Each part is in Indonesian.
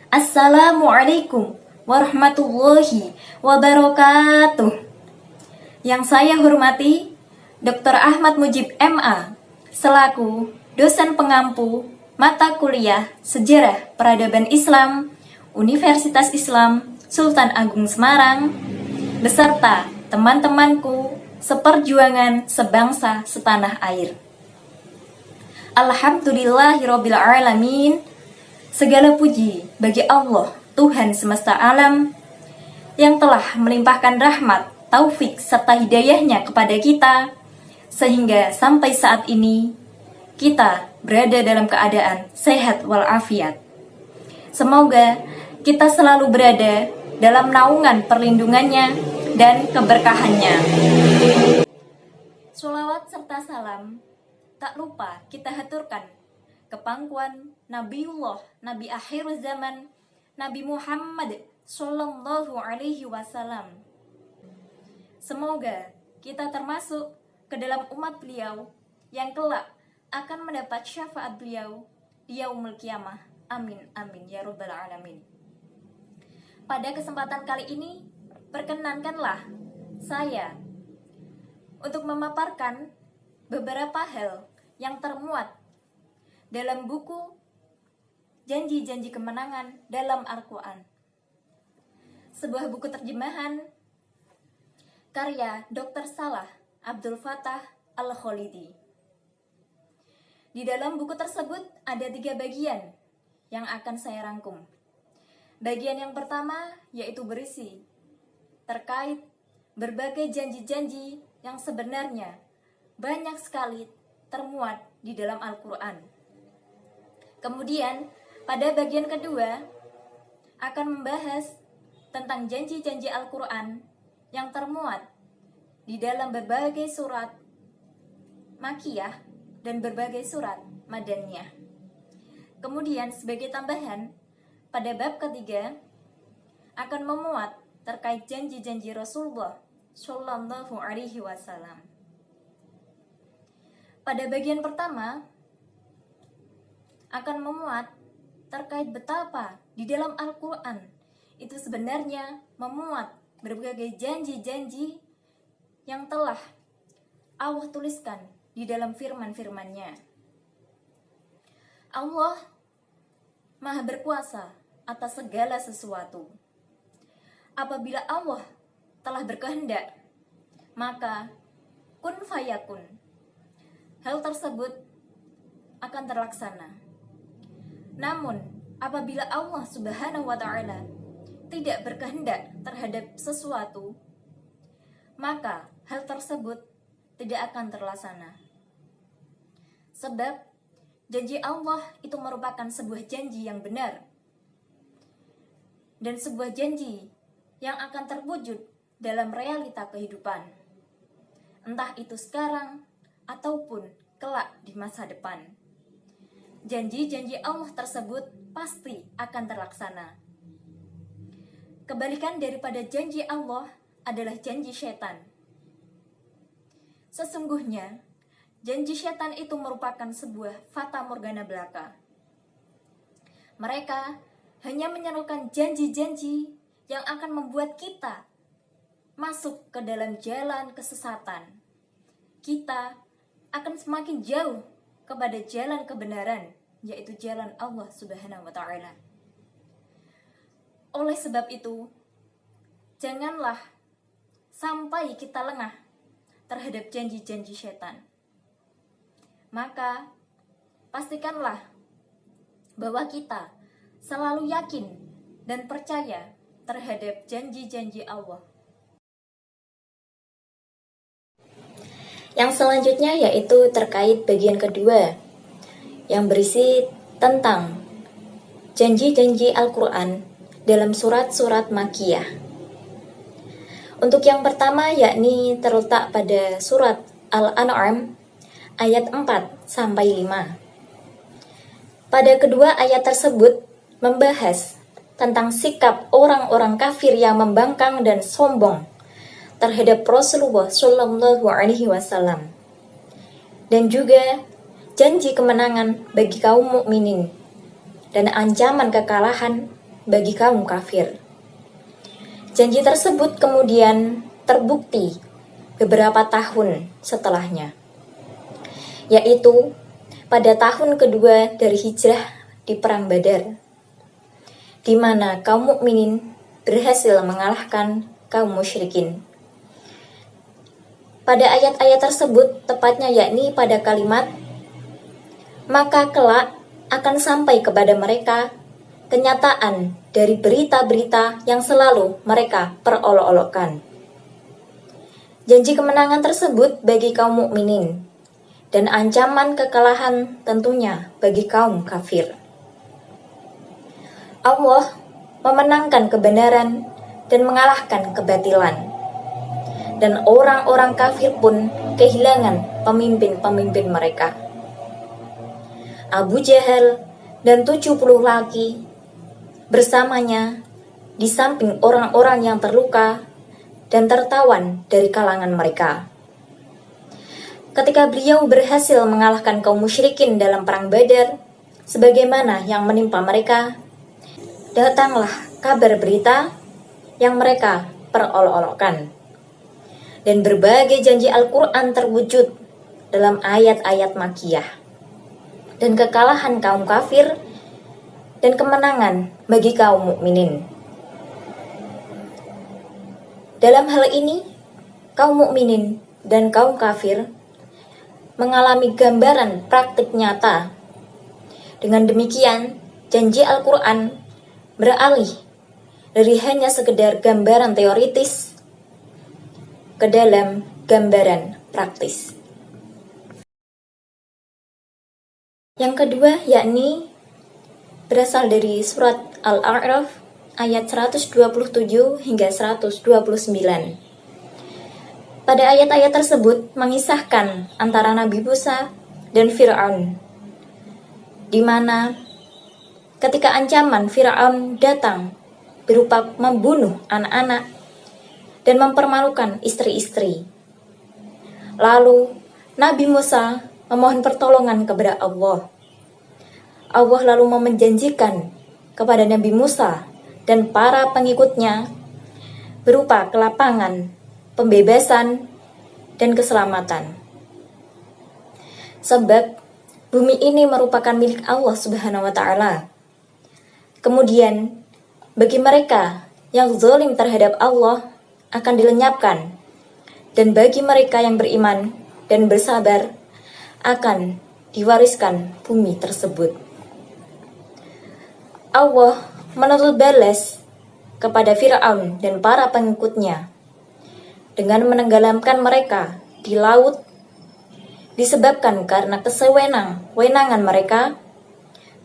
Assalamualaikum warahmatullahi wabarakatuh. Yang saya hormati Dr. Ahmad Mujib MA selaku dosen pengampu mata kuliah Sejarah Peradaban Islam Universitas Islam Sultan Agung Semarang beserta teman-temanku seperjuangan sebangsa setanah air. Alhamdulillahirabbil alamin. Segala puji bagi Allah, Tuhan semesta alam, yang telah melimpahkan rahmat, taufik, serta hidayahnya kepada kita, sehingga sampai saat ini, kita berada dalam keadaan sehat walafiat. Semoga kita selalu berada dalam naungan perlindungannya dan keberkahannya. Sholawat serta salam, tak lupa kita haturkan ke pangkuan Nabiullah, Nabi akhir zaman, Nabi Muhammad Sallallahu Alaihi Wasallam. Semoga kita termasuk ke dalam umat beliau yang kelak akan mendapat syafaat beliau di yaumul qiyamah. Amin, amin, ya rabbal alamin. Pada kesempatan kali ini, perkenankanlah saya untuk memaparkan beberapa hal yang termuat dalam buku Janji-Janji Kemenangan dalam Al-Quran. Sebuah buku terjemahan karya Dr. Salah Abdul Fattah Al-Khalidi. Di dalam buku tersebut ada 3 bagian yang akan saya rangkum. Bagian yang pertama yaitu berisi terkait berbagai janji-janji yang sebenarnya banyak sekali termuat di dalam Al-Quran. Kemudian, pada bagian kedua akan membahas tentang janji-janji Al-Quran yang termuat di dalam berbagai surat Makkiyah dan berbagai surat Madaniyah. Kemudian, sebagai tambahan, pada bab ketiga akan memuat terkait janji-janji Rasulullah Shallallahu Alaihi Wasallam. Pada bagian pertama akan memuat terkait betapa di dalam Al-Quran itu sebenarnya memuat berbagai janji-janji yang telah Allah tuliskan di dalam firman-firman-Nya. Allah Maha berkuasa atas segala sesuatu. Apabila Allah telah berkehendak, maka kun fayakun. Hal tersebut akan terlaksana. Namun, apabila Allah Subhanahu wa Ta'ala tidak berkehendak terhadap sesuatu, maka hal tersebut tidak akan terlaksana. Sebab janji Allah itu merupakan sebuah janji yang benar dan sebuah janji yang akan terwujud dalam realita kehidupan, entah itu sekarang ataupun kelak di masa depan. Janji-janji Allah tersebut pasti akan terlaksana. Kebalikan daripada janji Allah adalah janji setan. Sesungguhnya, janji setan itu merupakan sebuah fata morgana belaka. Mereka hanya menyerukan janji-janji yang akan membuat kita masuk ke dalam jalan kesesatan. Kita akan semakin jauh kepada jalan kebenaran, yaitu jalan Allah Subhanahu wa Ta'ala. Oleh sebab itu, janganlah sampai kita lengah terhadap janji-janji setan. Maka, pastikanlah bahwa kita selalu yakin dan percaya terhadap janji-janji Allah. Yang selanjutnya yaitu terkait bagian kedua yang berisi tentang janji-janji Al-Quran dalam surat-surat Makkiyah. Untuk yang pertama yakni terletak pada surat Al-An'am ayat 4-5. Pada kedua ayat tersebut membahas tentang sikap orang-orang kafir yang membangkang dan sombong terhadap Rasulullah Shallallahu Alaihi Wasallam, dan juga janji kemenangan bagi kaum mukminin dan ancaman kekalahan bagi kaum kafir. Janji tersebut kemudian terbukti beberapa tahun setelahnya, yaitu pada tahun kedua dari hijrah di Perang Badar, di mana kaum mukminin berhasil mengalahkan kaum musyrikin. Pada ayat-ayat tersebut, tepatnya yakni pada kalimat, maka kelak akan sampai kepada mereka kenyataan dari berita-berita yang selalu mereka perolok-olokkan. Janji kemenangan tersebut bagi kaum mukminin dan ancaman kekalahan tentunya bagi kaum kafir. Allah memenangkan kebenaran dan mengalahkan kebatilan. Dan orang-orang kafir pun kehilangan pemimpin-pemimpin mereka. Abu Jahal dan 70 laki bersamanya di samping orang-orang yang terluka dan tertawan dari kalangan mereka. Ketika beliau berhasil mengalahkan kaum musyrikin dalam perang Badar, sebagaimana yang menimpa mereka, datanglah kabar berita yang mereka perolok-olokkan. Dan berbagai janji Al-Quran terwujud dalam ayat-ayat Makkiyah. Dan kekalahan kaum kafir dan kemenangan bagi kaum mukminin. Dalam hal ini, kaum mukminin dan kaum kafir mengalami gambaran praktik nyata. Dengan demikian, janji Al-Quran beralih dari hanya sekedar gambaran teoritis ke dalam gambaran praktis. Yang kedua yakni berasal dari surat Al-A'raf ayat 127 hingga 129. Pada ayat-ayat tersebut mengisahkan antara Nabi Musa dan Fir'aun, di mana ketika ancaman Fir'aun datang berupa membunuh anak-anak dan mempermalukan istri-istri. Lalu Nabi Musa memohon pertolongan kepada Allah. Allah lalu menjanjikan kepada Nabi Musa dan para pengikutnya berupa kelapangan, pembebasan, dan keselamatan. Sebab bumi ini merupakan milik Allah Subhanahu wa Ta'ala. Kemudian, bagi mereka yang zalim terhadap Allah akan dilenyapkan, dan bagi mereka yang beriman dan bersabar akan diwariskan bumi tersebut. Allah menuntut balas kepada Fir'aun dan para pengikutnya dengan menenggelamkan mereka di laut disebabkan karena kesewenang-wenangan mereka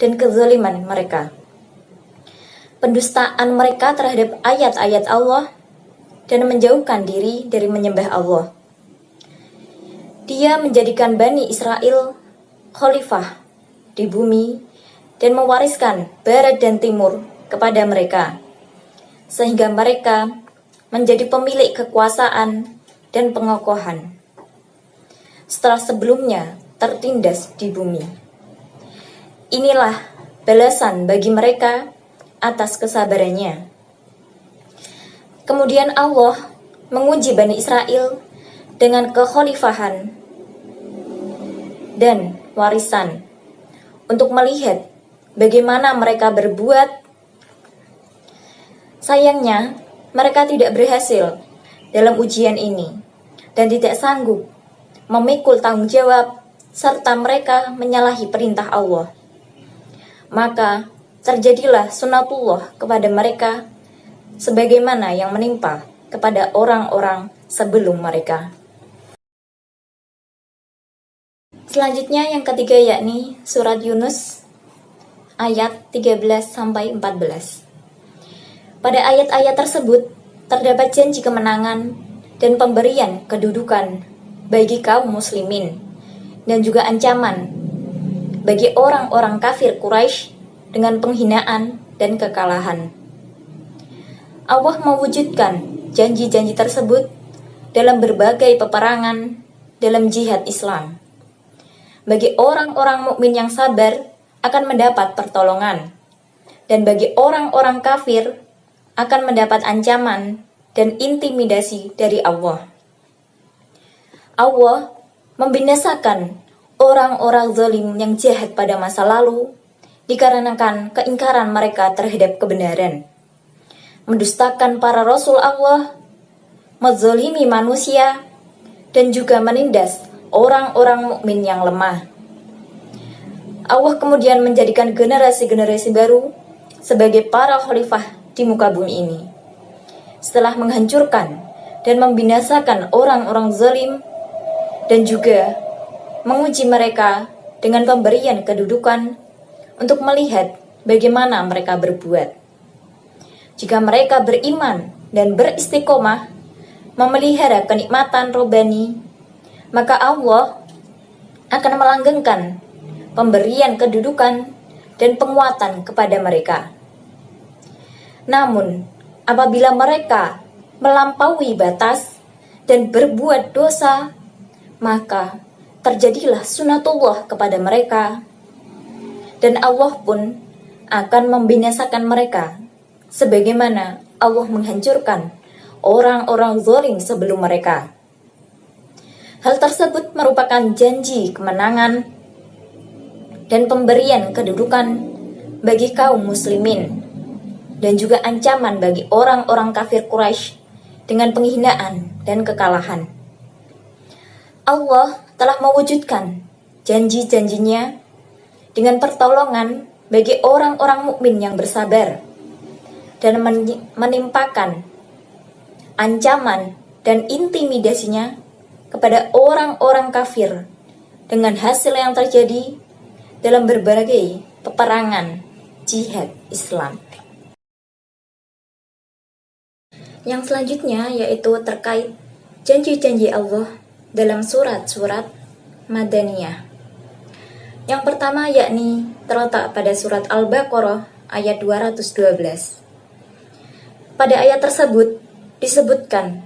dan kezaliman mereka, pendustaan mereka terhadap ayat-ayat Allah, dan menjauhkan diri dari menyembah Allah. Dia menjadikan Bani Israel khalifah di bumi dan mewariskan barat dan timur kepada mereka, sehingga mereka menjadi pemilik kekuasaan dan pengokohan setelah sebelumnya tertindas di bumi. Inilah balasan bagi mereka atas kesabarannya. Kemudian Allah menguji Bani Israel dengan kekhalifahan dan warisan untuk melihat bagaimana mereka berbuat. Sayangnya, mereka tidak berhasil dalam ujian ini dan tidak sanggup memikul tanggung jawab serta mereka menyalahi perintah Allah. Maka terjadilah sunatullah kepada mereka sebagaimana yang menimpa kepada orang-orang sebelum mereka. Selanjutnya yang ketiga yakni surat Yunus ayat 13-14. Pada ayat-ayat tersebut terdapat janji kemenangan dan pemberian kedudukan bagi kaum muslimin dan juga ancaman bagi orang-orang kafir Quraisy dengan penghinaan dan kekalahan. Allah mewujudkan janji-janji tersebut dalam berbagai peperangan dalam jihad Islam. Bagi orang-orang mukmin yang sabar akan mendapat pertolongan, Dan bagi orang-orang kafir akan mendapat ancaman dan intimidasi dari Allah. Allah membinasakan orang-orang zalim yang jahat pada masa lalu dikarenakan keingkaran mereka terhadap kebenaran, mendustakan para rasul Allah, menzalimi manusia, dan juga menindas orang-orang mukmin yang lemah. Allah kemudian menjadikan generasi-generasi baru sebagai para khalifah di muka bumi ini. Setelah menghancurkan dan membinasakan orang-orang zalim dan juga menguji mereka dengan pemberian kedudukan untuk melihat bagaimana mereka berbuat. Jika mereka beriman dan beristiqomah memelihara kenikmatan rohani, maka Allah akan melanggengkan pemberian kedudukan dan penguatan kepada mereka. Namun, apabila mereka melampaui batas dan berbuat dosa, maka terjadilah sunatullah kepada mereka, dan Allah pun akan membinasakan mereka, sebagaimana Allah menghancurkan orang-orang zalim sebelum mereka. Hal tersebut merupakan janji kemenangan dan pemberian kedudukan bagi kaum muslimin, dan juga ancaman bagi orang-orang kafir Quraisy dengan penghinaan dan kekalahan. Allah telah mewujudkan janji-janjinya dengan pertolongan bagi orang-orang mukmin yang bersabar dan menimpakan ancaman dan intimidasinya kepada orang-orang kafir dengan hasil yang terjadi dalam berbagai peperangan jihad Islam. Yang selanjutnya yaitu terkait janji-janji Allah dalam surat-surat Madaniyah. Yang pertama yakni terletak pada surat Al-Baqarah ayat 212. Pada ayat tersebut disebutkan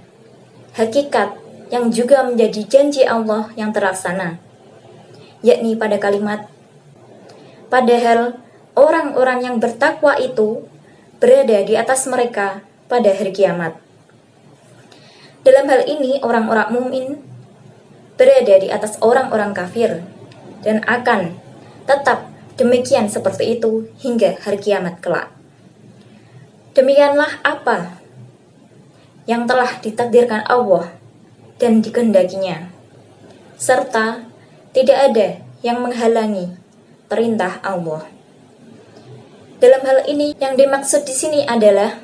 hakikat yang juga menjadi janji Allah yang terlaksana, yakni pada kalimat, padahal orang-orang yang bertakwa itu berada di atas mereka pada hari kiamat. Dalam hal ini orang-orang mukmin berada di atas orang-orang kafir dan akan tetap demikian seperti itu hingga hari kiamat kelak. Demikianlah apa yang telah ditakdirkan Allah dan dikehendakinya, serta tidak ada yang menghalangi perintah Allah. Dalam hal ini yang dimaksud di sini adalah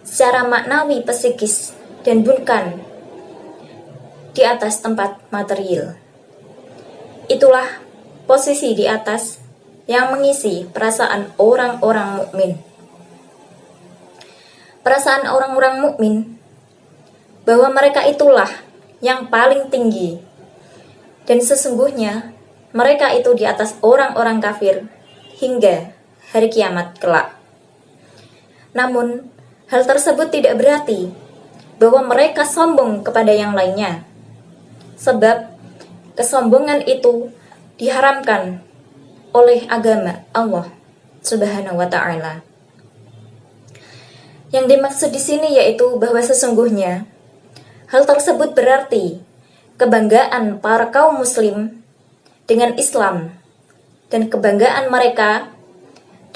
secara maknawi psikis dan bukan di atas tempat material. Itulah posisi di atas yang mengisi perasaan orang-orang mukmin. Perasaan orang-orang mukmin bahwa mereka itulah yang paling tinggi, dan sesungguhnya mereka itu di atas orang-orang kafir hingga hari kiamat kelak. Namun, hal tersebut tidak berarti bahwa mereka sombong kepada yang lainnya, sebab kesombongan itu diharamkan oleh agama Allah Subhanahu wa Ta'ala. Yang dimaksud di sini yaitu bahwa sesungguhnya hal tersebut berarti kebanggaan para kaum muslim dengan Islam dan kebanggaan mereka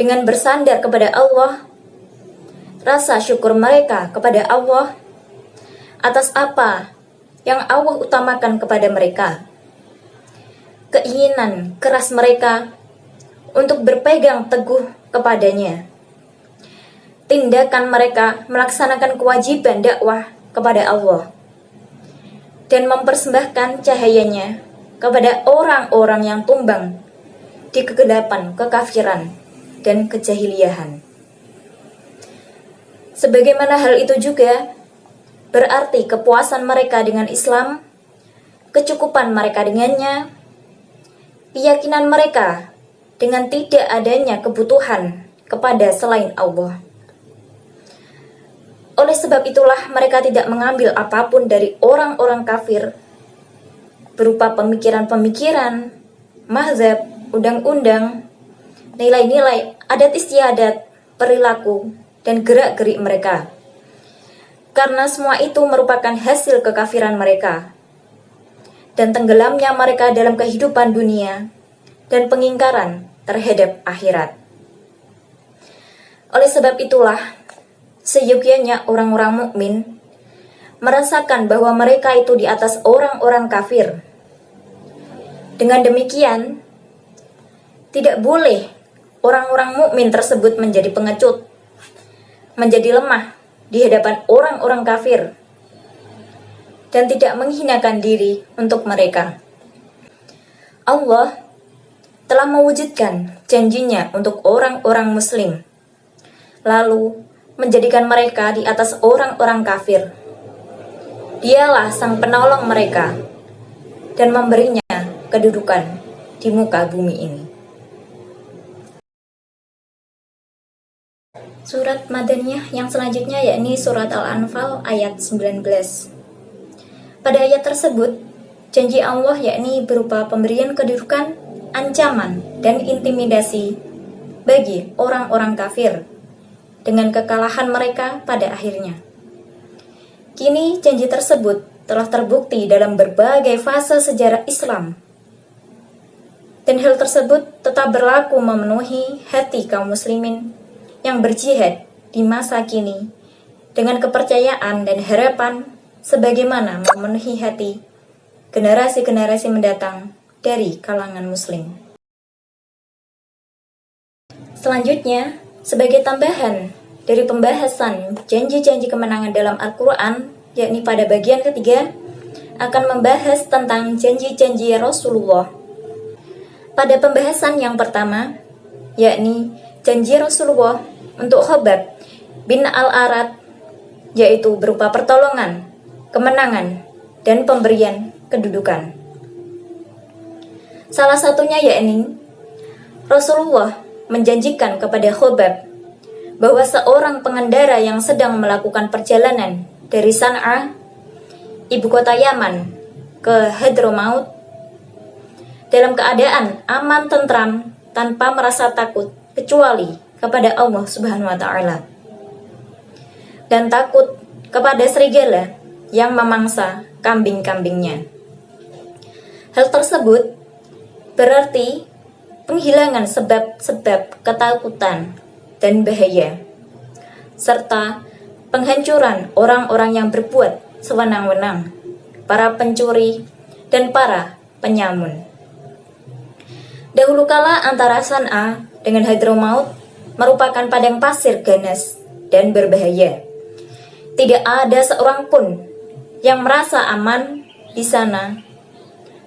dengan bersandar kepada Allah, rasa syukur mereka kepada Allah atas apa yang Allah utamakan kepada mereka, keinginan keras mereka untuk berpegang teguh kepadanya, tindakan mereka melaksanakan kewajiban dakwah kepada Allah, dan mempersembahkan cahayanya kepada orang-orang yang tumbang di kegelapan kekafiran dan kejahiliahan. Sebagaimana hal itu juga berarti kepuasan mereka dengan Islam, kecukupan mereka dengannya, keyakinan mereka dengan tidak adanya kebutuhan kepada selain Allah. Oleh sebab itulah mereka tidak mengambil apapun dari orang-orang kafir berupa pemikiran-pemikiran, mazhab, undang-undang, nilai-nilai, adat istiadat, perilaku, dan gerak-gerik mereka. Karena semua itu merupakan hasil kekafiran mereka dan tenggelamnya mereka dalam kehidupan dunia dan pengingkaran terhadap akhirat. Oleh sebab itulah, seyogyanya orang-orang mukmin merasakan bahwa mereka itu di atas orang-orang kafir. Dengan demikian, tidak boleh orang-orang mukmin tersebut menjadi pengecut, menjadi lemah di hadapan orang-orang kafir, dan tidak menghinakan diri untuk mereka. Allah telah mewujudkan janjinya untuk orang-orang muslim, lalu menjadikan mereka di atas orang-orang kafir. Dialah sang penolong mereka dan memberinya kedudukan di muka bumi ini. Surat Madaniyah yang selanjutnya yakni surat Al-Anfal ayat 19. Pada ayat tersebut, janji Allah yakni berupa pemberian kedudukan, ancaman, dan intimidasi bagi orang-orang kafir dengan kekalahan mereka pada akhirnya. Kini janji tersebut telah terbukti dalam berbagai fase sejarah Islam, dan hal tersebut tetap berlaku memenuhi hati kaum muslimin yang berjihad di masa kini dengan kepercayaan dan harapan sebagaimana memenuhi hati generasi-generasi mendatang dari kalangan muslim. Selanjutnya, sebagai tambahan dari pembahasan janji-janji kemenangan dalam Al-Quran, yakni pada bagian ketiga, akan membahas tentang janji-janji Rasulullah. Pada pembahasan yang pertama, yakni janji Rasulullah untuk Khobab bin Al-Arad, yaitu berupa pertolongan, kemenangan, dan pemberian kedudukan. Salah satunya yakni Rasulullah menjanjikan kepada Khobab bahwa seorang pengendara yang sedang melakukan perjalanan dari San'a, ibu kota Yaman, ke Hadramaut, dalam keadaan aman tentram tanpa merasa takut kecuali kepada Allah Subhanahu wa Ta'ala, dan takut kepada serigala yang memangsa kambing-kambingnya. Hal tersebut berarti penghilangan sebab-sebab ketakutan dan bahaya, serta penghancuran orang-orang yang berbuat sewenang-wenang, para pencuri dan para penyamun. Dahulu kala antara San'a dengan Hadramaut merupakan padang pasir ganas dan berbahaya. Tidak ada seorang pun yang merasa aman di sana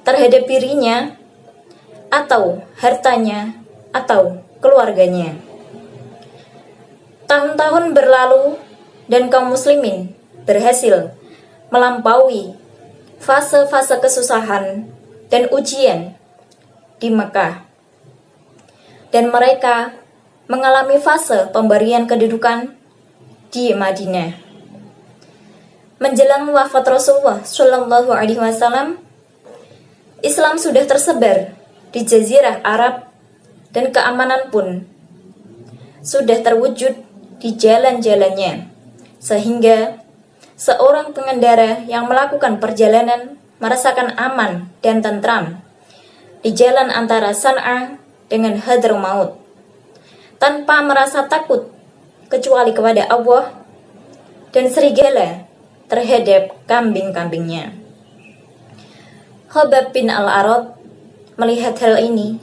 terhadap dirinya atau hartanya atau keluarganya. Tahun-tahun berlalu dan kaum muslimin berhasil melampaui fase-fase kesusahan dan ujian di Mekah, dan mereka mengalami fase pemberian kedudukan di Madinah. Menjelang wafat Rasulullah Shallallahu Alaihi Wasallam, Islam sudah tersebar di Jazirah Arab dan keamanan pun sudah terwujud di jalan-jalannya, sehingga seorang pengendara yang melakukan perjalanan merasakan aman dan tentram di jalan antara San'a dengan Hadramaut, tanpa merasa takut kecuali kepada Allah dan serigala terhadap kambing-kambingnya. Khobab bin Al-Arad melihat hal ini,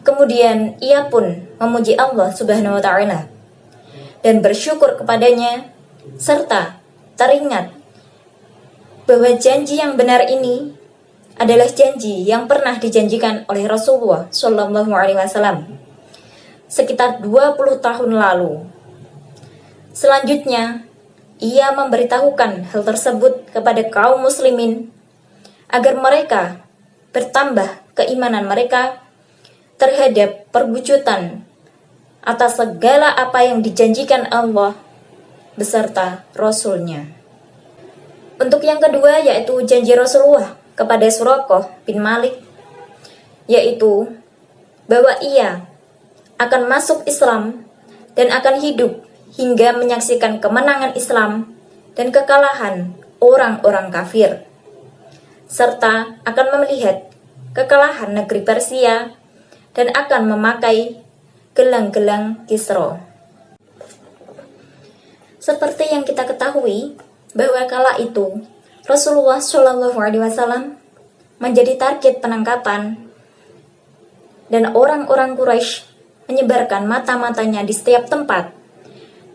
kemudian ia pun memuji Allah Subhanahu wa Ta'ala dan bersyukur kepadanya, serta teringat bahwa janji yang benar ini adalah janji yang pernah dijanjikan oleh Rasulullah Shallallahu Alaihi Wasallam sekitar 20 tahun lalu. Selanjutnya, ia memberitahukan hal tersebut kepada kaum muslimin agar mereka bertambah keimanan mereka terhadap perwujudan atas segala apa yang dijanjikan Allah beserta Rasul-Nya. Untuk yang kedua yaitu janji Rasulullah kepada Suraqah bin Malik, yaitu bahwa ia akan masuk Islam dan akan hidup hingga menyaksikan kemenangan Islam dan kekalahan orang-orang kafir, serta akan melihat kekalahan negeri Persia dan akan memakai gelang-gelang Kisra. Seperti yang kita ketahui bahwa kala itu Rasulullah Shallallahu Alaihi Wasallam menjadi target penangkapan dan orang-orang Quraisy menyebarkan mata-matanya di setiap tempat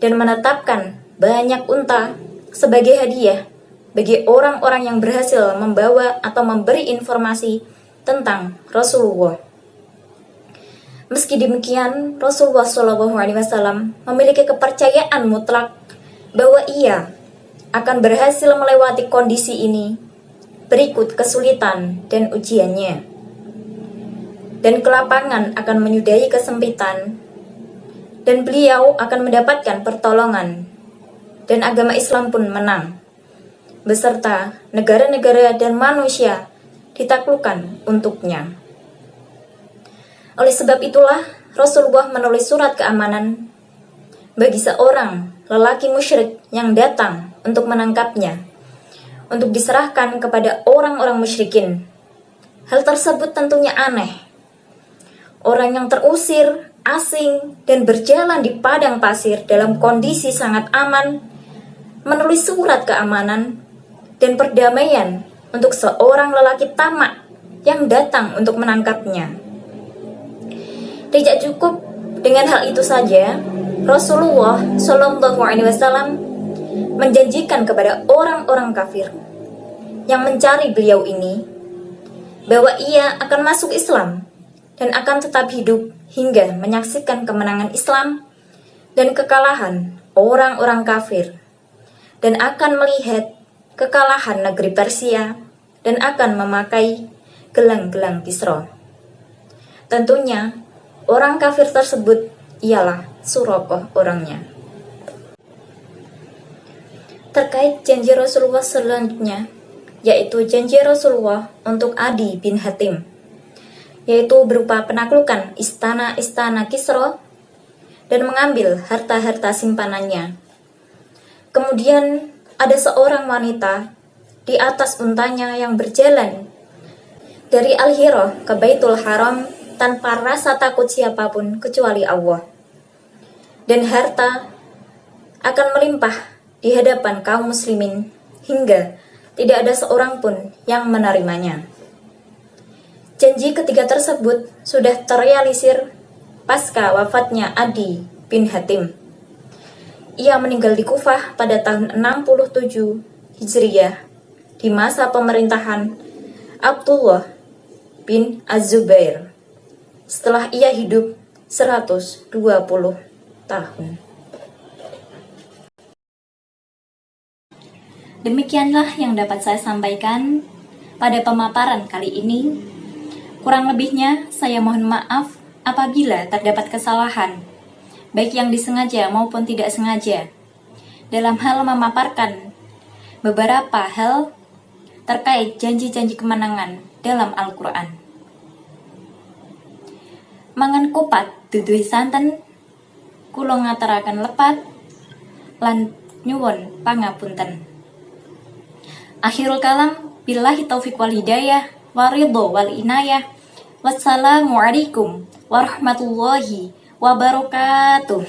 dan menetapkan banyak unta sebagai hadiah bagi orang-orang yang berhasil membawa atau memberi informasi tentang Rasulullah. Meski demikian, Rasulullah Shallallahu Alaihi Wasallam memiliki kepercayaan mutlak bahwa ia akan berhasil melewati kondisi ini berikut kesulitan dan ujiannya, dan kelapangan akan menyudahi kesempitan, dan beliau akan mendapatkan pertolongan, dan agama Islam pun menang, beserta negara-negara dan manusia ditaklukkan untuknya. Oleh sebab itulah Rasulullah menulis surat keamanan bagi seorang lelaki musyrik yang datang untuk menangkapnya, untuk diserahkan kepada orang-orang musyrikin. Hal tersebut tentunya aneh. Orang yang terusir, asing, dan berjalan di padang pasir dalam kondisi sangat aman, menulis surat keamanan dan perdamaian untuk seorang lelaki tamak yang datang untuk menangkapnya. Tidak cukup dengan hal itu saja, Rasulullah Shallallahu Alaihi Wasallam menjanjikan kepada orang-orang kafir yang mencari beliau ini bahwa ia akan masuk Islam dan akan tetap hidup hingga menyaksikan kemenangan Islam dan kekalahan orang-orang kafir, dan akan melihat kekalahan negeri Persia dan akan memakai gelang-gelang Kisra. Tentunya orang kafir tersebut ialah Suraqah orangnya. Terkait janji Rasulullah selanjutnya, yaitu janji Rasulullah untuk Adi bin Hatim, yaitu berupa penaklukan istana-istana Kisra dan mengambil harta-harta simpanannya. Kemudian ada seorang wanita di atas untanya yang berjalan dari Al-Hira ke Baitul Haram tanpa rasa takut siapapun kecuali Allah. Dan harta akan melimpah di hadapan kaum muslimin hingga tidak ada seorang pun yang menerimanya. Janji ketiga tersebut sudah terrealisir pasca wafatnya Adi bin Hatim. Ia meninggal di Kufah pada tahun 67 Hijriyah di masa pemerintahan Abdullah bin Az-Zubair, setelah ia hidup 120 tahun. Demikianlah yang dapat saya sampaikan pada pemaparan kali ini. Kurang lebihnya saya mohon maaf apabila terdapat kesalahan, baik yang disengaja maupun tidak sengaja, dalam hal memaparkan beberapa hal terkait janji-janji kemenangan dalam Al-Quran. Mangan kupat duduh santen, kula ngaturaken lepat lan nyuwun pangapunten. Akhirul kalam, billahi taufiq wal hidayah, waridho wal inayah. Wassalamualaikum warahmatullahi wabarakatuh.